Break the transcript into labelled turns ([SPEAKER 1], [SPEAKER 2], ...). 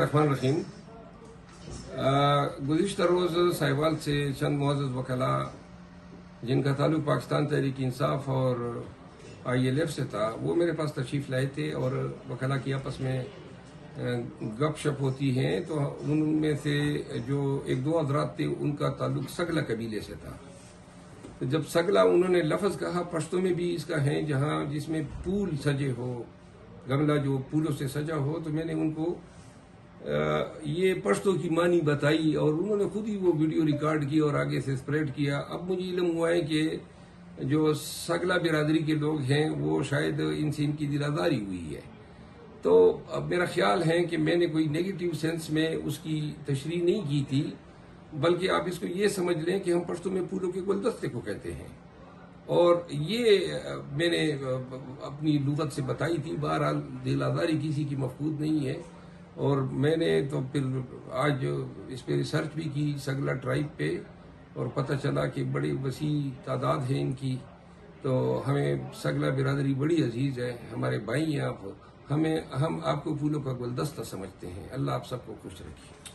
[SPEAKER 1] الرحمن الرحیم گزشتہ روز ساہیوال سے چند معزز وکلا جن کا تعلق پاکستان تحریک انصاف اور ILF سے تھا وہ میرے پاس تشریف لائے تھے اور وکلا کی آپس میں گپ شپ ہوتی ہیں تو ان میں سے جو ایک دو حضرات تھے ان کا تعلق سگلا قبیلے سے تھا. تو جب سگلا انہوں نے لفظ کہا پشتوں میں بھی اس کا ہے جہاں جس میں پھول سجے ہو گملہ جو پھولوں سے سجا ہو تو میں نے ان کو یہ پشتوں کی معنی بتائی اور انہوں نے خود ہی وہ ویڈیو ریکارڈ کی اور آگے سے اسپریڈ کیا. اب مجھے علم ہوا ہے کہ جو سگلا برادری کے لوگ ہیں وہ شاید ان سے ان کی دل آزاری ہوئی ہے. تو اب میرا خیال ہے کہ میں نے کوئی نیگیٹو سینس میں اس کی تشریح نہیں کی تھی بلکہ آپ اس کو یہ سمجھ لیں کہ ہم پشتوں میں پھولوں کے گلدستے کو کہتے ہیں اور یہ میں نے اپنی لغت سے بتائی تھی. بہرحال دل آزاری کسی کی مفقود نہیں ہے اور میں نے تو پھر آج اس پہ ریسرچ بھی کی سگلا ٹرائب پہ اور پتہ چلا کہ بڑی وسیع تعداد ہے ان کی. تو ہمیں سگلا برادری بڑی عزیز ہے, ہمارے بھائی ہیں آپ, ہم آپ کو پھولوں کا گلدستہ سمجھتے ہیں. اللہ آپ سب کو خوش رکھے.